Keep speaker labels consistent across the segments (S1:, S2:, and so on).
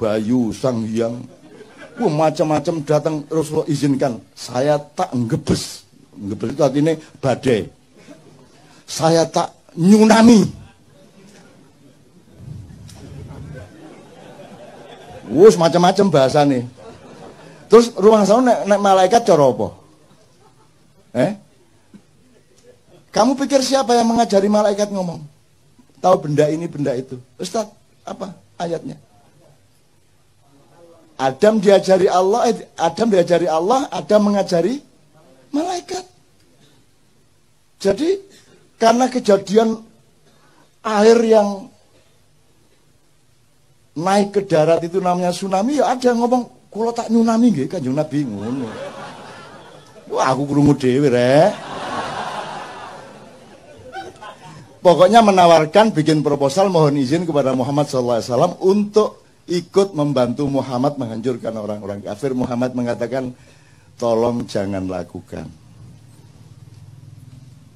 S1: Bayu, Sang Hyang, macam-macam datang. Rasulullah izinkan, saya tak ngebes. Ngebes itu artinya badai. Saya tak nyunami. Wus macam-macam bahasa nih. Terus rumah sana nek malaikat cara apa? Kamu pikir siapa yang mengajari malaikat ngomong? Tahu benda ini, benda itu. Ustaz, apa ayatnya? Adam diajari Allah, Adam mengajari malaikat. Jadi karena kejadian air yang naik ke darat itu namanya tsunami, ya ada yang ngomong, kula tak nyunami nggih Kanjeng Nabi ngono. Wah, aku krungu dhewe rek. Pokoknya menawarkan bikin proposal mohon izin kepada Muhammad SAW untuk ikut membantu Muhammad menghancurkan orang-orang kafir. Muhammad mengatakan, tolong jangan lakukan.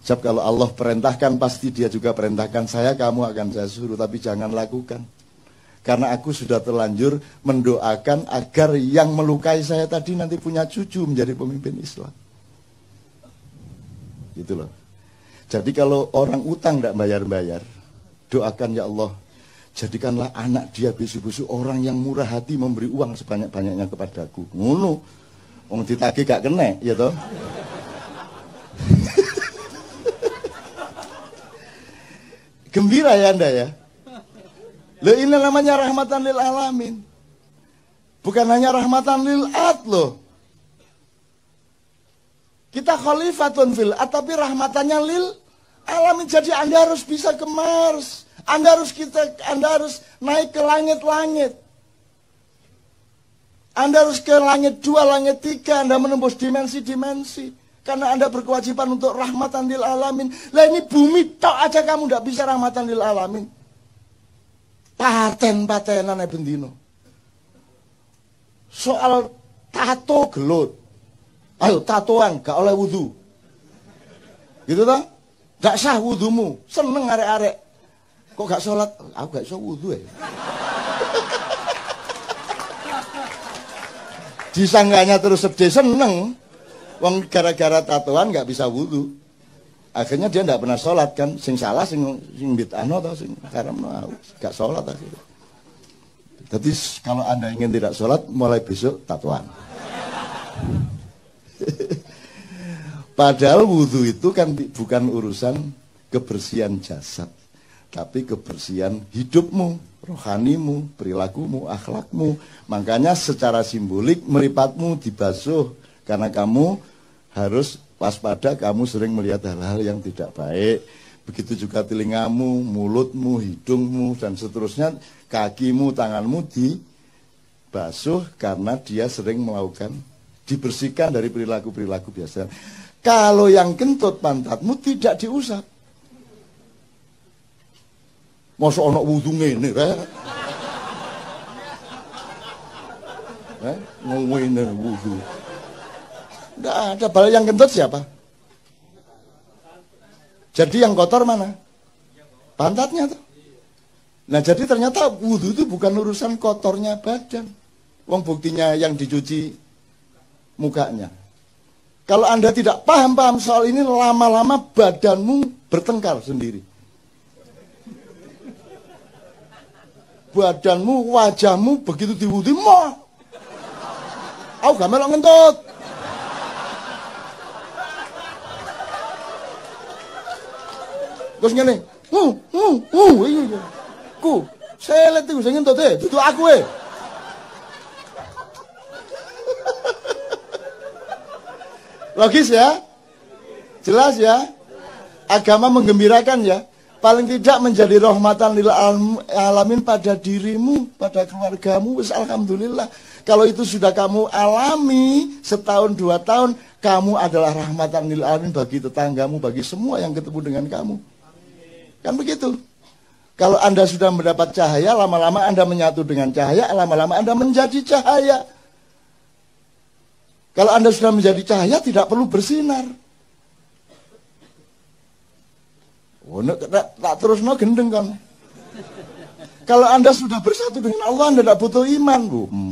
S1: Sebab kalau Allah perintahkan pasti dia juga perintahkan saya, kamu akan saya suruh, tapi jangan lakukan. Karena aku sudah terlanjur mendoakan agar yang melukai saya tadi nanti punya cucu menjadi pemimpin Islam. Gitu loh. Jadi kalau orang utang tidak bayar-bayar, doakan ya Allah, jadikanlah anak dia bisu-bisu orang yang murah hati memberi uang sebanyak-banyaknya kepadaku. Ngono. Wong ditagih gak kena, ya toh. Gembira ya Anda ya. Loh, ini namanya rahmatan lil alamin. Bukan hanya rahmatan lil ad loh. Kita khalifatun fil ad, tapi rahmatannya lil alamin. Jadi Anda harus bisa ke Mars. Anda harus naik ke langit-langit. Anda harus ke langit 2, langit 3. Anda menembus dimensi-dimensi. Karena Anda berkewajiban untuk rahmatan lil alamin. Lah ini bumi tok aja kamu tidak bisa rahmatan lil alamin. Paten-patenan bendino. Soal tato gelut. Ayo tatoan gak oleh wudu. Gitu toh? Gak sah wudumu. Seneng arek-arek. Kok gak sholat? Aku gak iso wudu ya. Disangganya terus sedih, seneng. Wong gara-gara tatoan gak bisa wudu. Akhirnya dia gak pernah sholat kan. Sing salah sing bid'ahno atau sing haramno gak sholat akhirnya. Jadi kalau Anda ingin tidak sholat, mulai besok tatoan. Padahal wudhu itu kan bukan urusan kebersihan jasad, tapi kebersihan hidupmu, rohanimu, perilakumu, akhlakmu. Makanya secara simbolik meripatmu dibasuh, karena kamu harus waspada, kamu sering melihat hal-hal yang tidak baik. Begitu juga telingamu, mulutmu, hidungmu, dan seterusnya, kakimu, tanganmu dibasuh karena dia sering melakukan, dibersihkan dari perilaku-perilaku biasa. Kalau yang kentut pantatmu tidak diusap. Masa ana wudu ngene rek. Ngene wudu. Enggak ada. Bal yang kentut siapa? Jadi yang kotor mana? Pantatnya tuh. Nah jadi ternyata wudu itu bukan urusan kotornya badan. Wong buktinya yang dicuci mukanya. Kalau Anda tidak paham soal ini, lama-lama badanmu bertengkar sendiri. Badanmu, wajahmu begitu diwudi, mah. Aku gak melok ngentut. Terus ngene, iya. Ku, selet iku sing ngentut dudu aku . Logis ya? Jelas ya? Agama menggembirakan ya? Paling tidak menjadi rahmatan lil alamin pada dirimu, pada keluargamu, wis alhamdulillah. Kalau itu sudah kamu alami setahun 2 tahun, kamu adalah rahmatan lil alamin bagi tetanggamu, bagi semua yang ketemu dengan kamu. Kan begitu. Kalau Anda sudah mendapat cahaya, lama-lama Anda menyatu dengan cahaya, lama-lama Anda menjadi cahaya. Kalau Anda sudah menjadi cahaya, tidak perlu bersinar. Oh, tak terus gendeng kan. Kalau Anda sudah bersatu dengan Allah, Anda tidak butuh iman.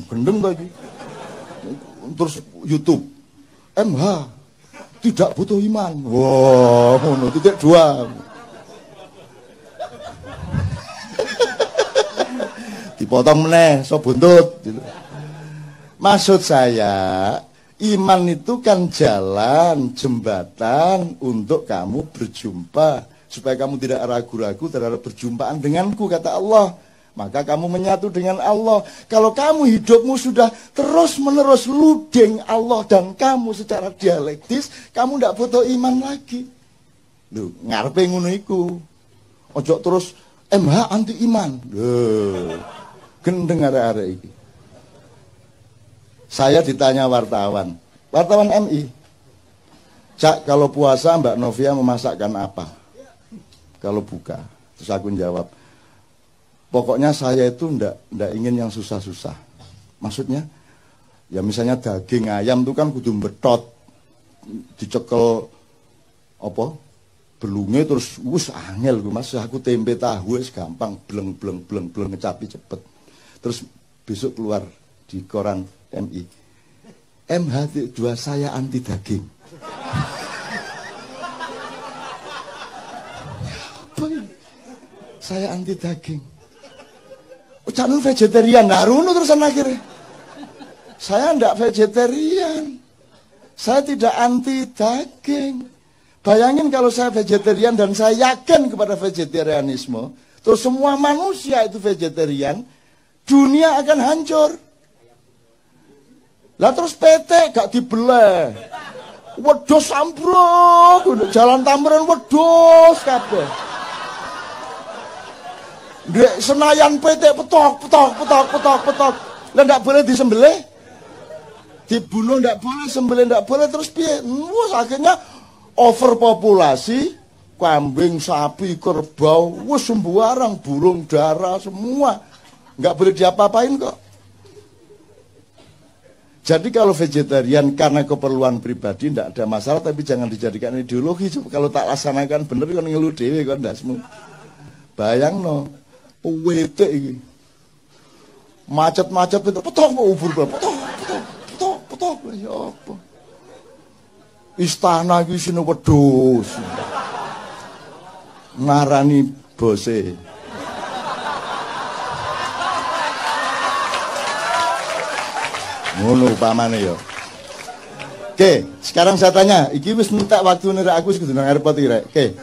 S1: Gendeng lagi. Terus YouTube. MH tidak butuh iman. Wow, titik 2. Dipotong meneh, so buntut. Gitu. Maksud saya, iman itu kan jalan, jembatan untuk kamu berjumpa. Supaya kamu tidak ragu-ragu terhadap perjumpaan denganku, kata Allah. Maka kamu menyatu dengan Allah. Kalau kamu hidupmu sudah terus-menerus ludeng Allah dan kamu secara dialektis, kamu tidak butuh iman lagi. Loh, ngarepe ngono iku. Ojo terus MH anti iman. Loh, gendeng arek-arek iki. Saya ditanya wartawan MI. Cak, kalau puasa Mbak Novia memasakkan apa? Kalau buka. Terus aku jawab, pokoknya saya itu ndak ingin yang susah-susah. Maksudnya, ya misalnya daging ayam itu kan kudu betot, dicekel apa? Belunge terus wis angel gue Mas. Aku tempe tahu wis gampang, bleng ngecapi cepet. Terus besok keluar di koran MI. MH2 saya anti daging. Apa ini? Saya anti daging. Ucapan vegetarian, nah runo terusan akhirnya. Saya ndak vegetarian. Saya tidak anti daging. Bayangin kalau saya vegetarian dan saya yakin kepada vegetarianisme, terus semua manusia itu vegetarian, dunia akan hancur. Lah terus PT gak dibelah. Wedhus ambruk, jalan Tamrin wedhus kabeh. Dek Senayan PT petok. Lah ndak boleh disembelih. Dibunuh ndak boleh, sembelih ndak boleh, terus piye? Wes akhirnya overpopulasi, kambing, sapi, kerbau, wes sembarang, burung dara semua. Nggak boleh diapa-apain kok. Jadi kalau vegetarian karena keperluan pribadi tidak ada masalah, tapi jangan dijadikan ideologi. Kalau tak laksanakan bener kan ngeluh dhewe kan ndasmu. Bayangno, wetek iki. Macet-macet petok ubur petok ya apa. Istana iki isine wedhus. Ngarani bose. Ngono upamane ya. Oke, sekarang saya tanya, iki wis minta waktu nira aku kudu nang airport iki rek. Oke.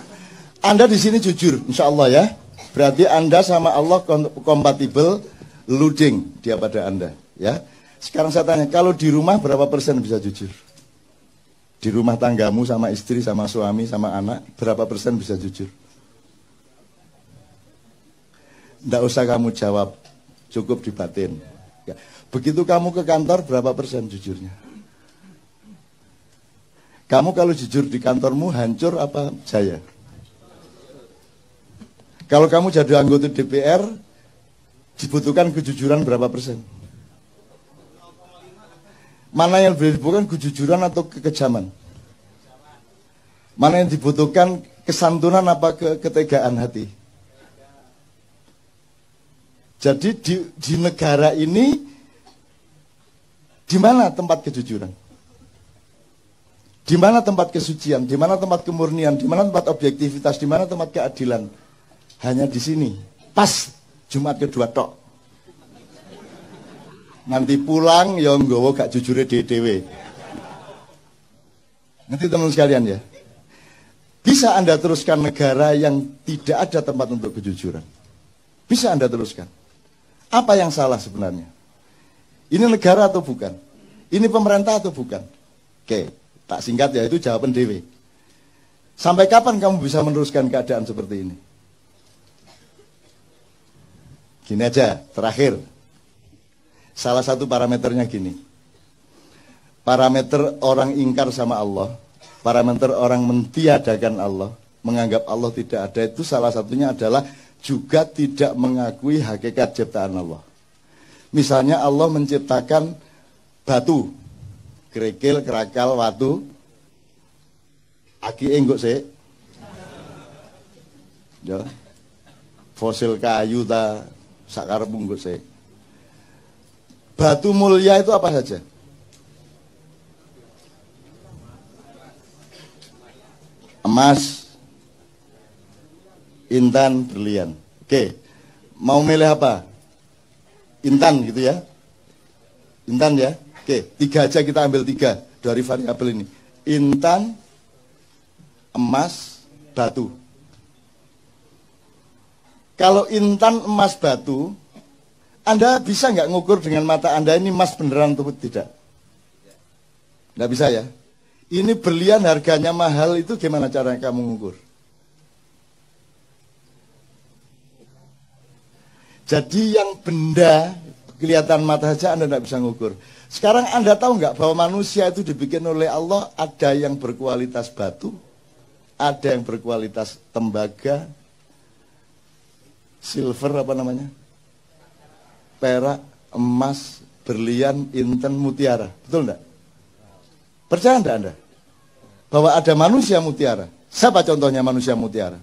S1: Anda di sini jujur, insyaallah ya. Berarti Anda sama Allah kompatibel, luding dia pada Anda, ya. Sekarang saya tanya, kalau di rumah berapa persen bisa jujur? Di rumah tanggamu sama istri, sama suami, sama anak, berapa persen bisa jujur? Nggak usah kamu jawab, cukup di batin. Ya. Begitu kamu ke kantor, berapa persen jujurnya? Kamu kalau jujur di kantormu, hancur apa jaya? Kalau kamu jadi anggota DPR, dibutuhkan kejujuran berapa persen? Mana yang dibutuhkan kejujuran atau kekejaman? Mana yang dibutuhkan kesantunan apa ketegaan hati? Jadi di negara ini, di mana tempat kejujuran? Di mana tempat kesucian? Di mana tempat kemurnian? Di mana tempat objektivitas? Di mana tempat keadilan? Hanya di sini. Pas Jumat kedua tok. Nanti pulang ya nggawa gak jujure dhewe. Nanti teman sekalian ya. Bisa Anda teruskan negara yang tidak ada tempat untuk kejujuran? Bisa Anda teruskan? Apa yang salah sebenarnya? Ini negara atau bukan? Ini pemerintah atau bukan? Oke, tak singkat ya, itu jawaban dewe. Sampai kapan kamu bisa meneruskan keadaan seperti ini? Gini aja, terakhir. Salah satu parameternya gini. Parameter orang ingkar sama Allah, parameter orang mentiadakan Allah, menganggap Allah tidak ada, itu salah satunya adalah juga tidak mengakui hakikat ciptaan Allah. Misalnya Allah menciptakan batu, kerikil, kerakal, watu, aki enggak sih, ya, fosil kayu ta, Sakar punggut saya. Batu mulia itu apa saja? Emas, intan, berlian. Oke, mau milih apa? Intan gitu ya? Intan ya? Oke, 3 aja kita ambil 3 dari variabel ini. Intan, emas, batu. Kalau intan, emas, batu, Anda bisa nggak ngukur dengan mata Anda ini emas beneran atau tidak? Nggak bisa ya? Ini berlian harganya mahal, itu gimana caranya kamu ngukur? Jadi yang benda kelihatan mata saja Anda tidak bisa ngukur. Sekarang Anda tahu nggak bahwa manusia itu dibikin oleh Allah, ada yang berkualitas batu, ada yang berkualitas tembaga, silver apa namanya, perak, emas, berlian, inten, mutiara. Betul enggak? Percaya enggak Anda? Bahwa ada manusia mutiara. Siapa contohnya manusia mutiara?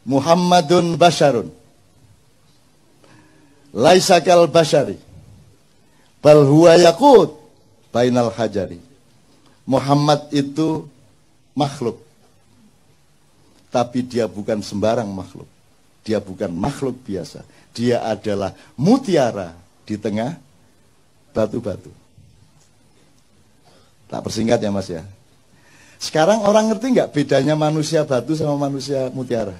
S1: Muhammadun Basharun. Laisa kal bashari. Bal huwa yaqut bainal hajari. Muhammad itu makhluk. Tapi dia bukan sembarang makhluk. Dia bukan makhluk biasa. Dia adalah mutiara di tengah batu-batu. Tak persingkat ya Mas ya. Sekarang orang ngerti nggak bedanya manusia batu sama manusia mutiara?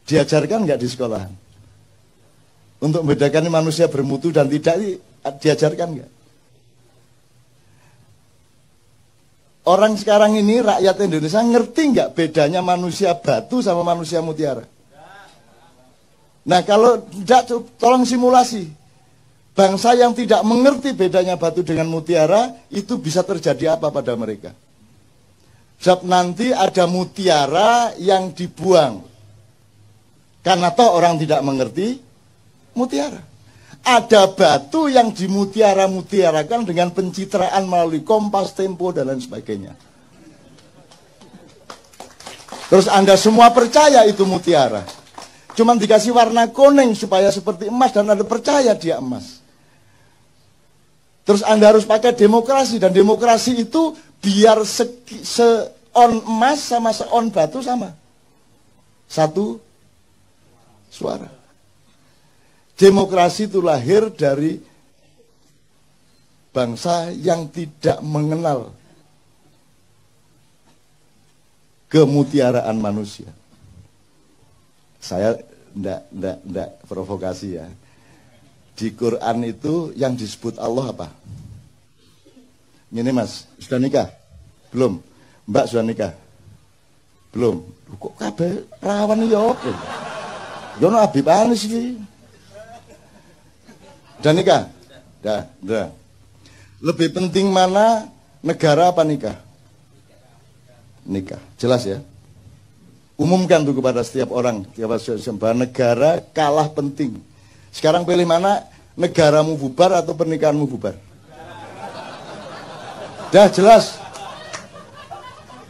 S1: Diajarkan nggak di sekolahan? Untuk membedakan manusia bermutu dan tidak, diajarkan nggak? Orang sekarang ini, rakyat Indonesia, ngerti nggak bedanya manusia batu sama manusia mutiara? Nah kalau tidak, tolong simulasi. Bangsa yang tidak mengerti bedanya batu dengan mutiara, itu bisa terjadi apa pada mereka? Sebab nanti ada mutiara yang dibuang. Karena toh orang tidak mengerti mutiara. Ada batu yang dimutiara-mutiarakan dengan pencitraan melalui Kompas, Tempo, dan lain sebagainya. Terus Anda semua percaya itu mutiara. Cuman dikasih warna kuning supaya seperti emas dan Anda percaya dia emas. Terus Anda harus pakai demokrasi, dan demokrasi itu biar se-on emas sama se-on batu sama. Satu suara. Demokrasi itu lahir dari bangsa yang tidak mengenal kemutiaraan manusia. Saya enggak provokasi ya. Di Quran itu yang disebut Allah apa? Ini Mas, sudah nikah? Belum? Mbak sudah nikah? Belum? Kok kabeh rawan ya opo? Yo no abibane sih. Sudah nikah? Dah. Lebih penting mana, negara apa nikah? Nikah. Jelas ya? Umumkan tuh kepada setiap orang, bahwa negara kalah penting. Sekarang pilih mana, negaramu bubar atau pernikahanmu bubar? Dah jelas.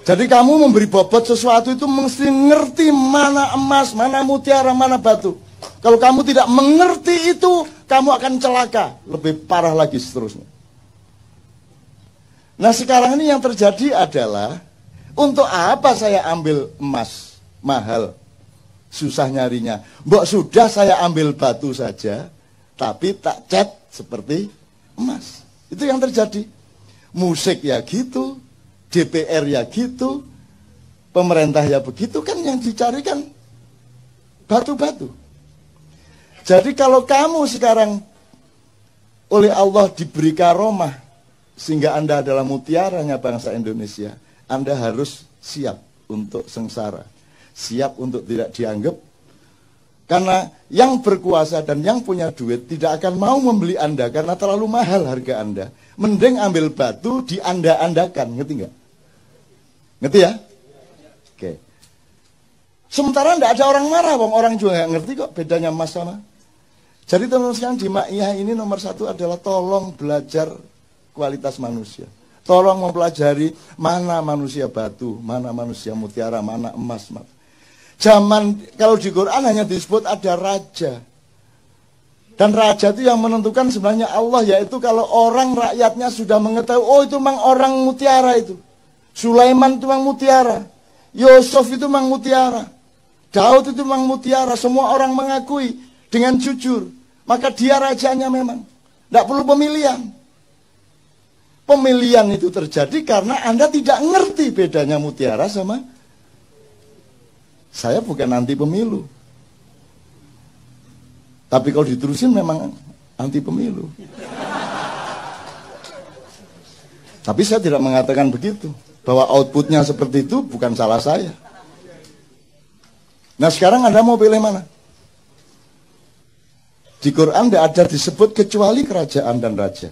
S1: Jadi kamu memberi bobot sesuatu itu mesti ngerti mana emas, mana mutiara, mana batu. Kalau kamu tidak mengerti itu, kamu akan celaka. Lebih parah lagi seterusnya. Nah sekarang ini yang terjadi adalah, untuk apa saya ambil emas mahal, susah nyarinya. Mbok sudah saya ambil batu saja, tapi tak cat seperti emas. Itu yang terjadi. Musik ya gitu, DPR ya gitu, pemerintah ya begitu, kan yang dicarikan batu-batu. Jadi kalau kamu sekarang oleh Allah diberi karomah, sehingga Anda adalah mutiaranya bangsa Indonesia, Anda harus siap untuk sengsara, siap untuk tidak dianggap. Karena yang berkuasa dan yang punya duit tidak akan mau membeli Anda karena terlalu mahal harga Anda. Mending ambil batu dianda-andakan, ngerti nggak? Ngerti ya? Oke. Sementara tidak ada orang marah, orang juga nggak ngerti kok bedanya emas sama. Jadi teman-teman sekalian, di Ma'iyah ini nomor 1 adalah tolong belajar kualitas manusia. Tolong mempelajari mana manusia batu, mana manusia mutiara, mana emas. Zaman kalau di Quran hanya disebut ada raja. Dan raja itu yang menentukan sebenarnya Allah, yaitu kalau orang rakyatnya sudah mengetahui, oh itu memang orang mutiara itu. Sulaiman itu memang mutiara. Yusuf itu memang mutiara. Daud itu memang mutiara. Semua orang mengakui dengan jujur. Maka dia rajanya memang. Tidak perlu pemilihan. Pemilihan itu terjadi karena Anda tidak ngerti bedanya mutiara sama. Saya bukan anti pemilu. Tapi kalau diterusin memang anti pemilu. Tapi saya tidak mengatakan begitu. Bahwa outputnya seperti itu bukan salah saya. Nah sekarang Anda mau pilih mana? Di Quran tidak ada disebut kecuali kerajaan dan raja.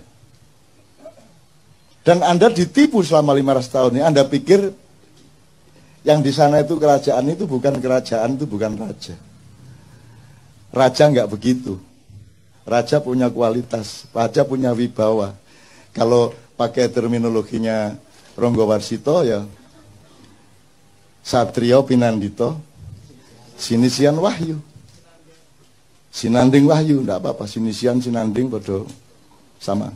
S1: Dan Anda ditipu selama 500 tahun ini. Anda pikir yang di sana itu kerajaan itu bukan kerajaan, itu bukan raja. Raja nggak begitu. Raja punya kualitas, raja punya wibawa. Kalau pakai terminologinya Ronggo Warsito ya Satrio Pinandito Sinisian Wahyu. Sinanding Wahyu, enggak apa-apa, Sinisian Sinanding bodoh sama.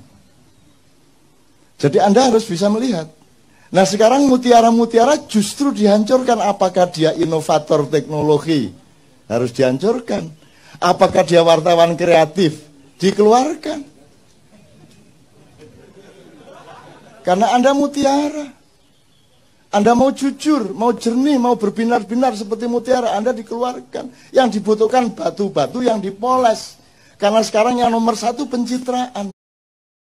S1: Jadi Anda harus bisa melihat. Nah sekarang mutiara-mutiara justru dihancurkan. Apakah dia inovator teknologi? Harus dihancurkan. Apakah dia wartawan kreatif? Dikeluarkan. Karena Anda mutiara. Anda mau jujur, mau jernih, mau berbinar-binar seperti mutiara, Anda dikeluarkan. Yang dibutuhkan batu-batu yang dipoles. Karena sekarang yang nomor 1 pencitraan.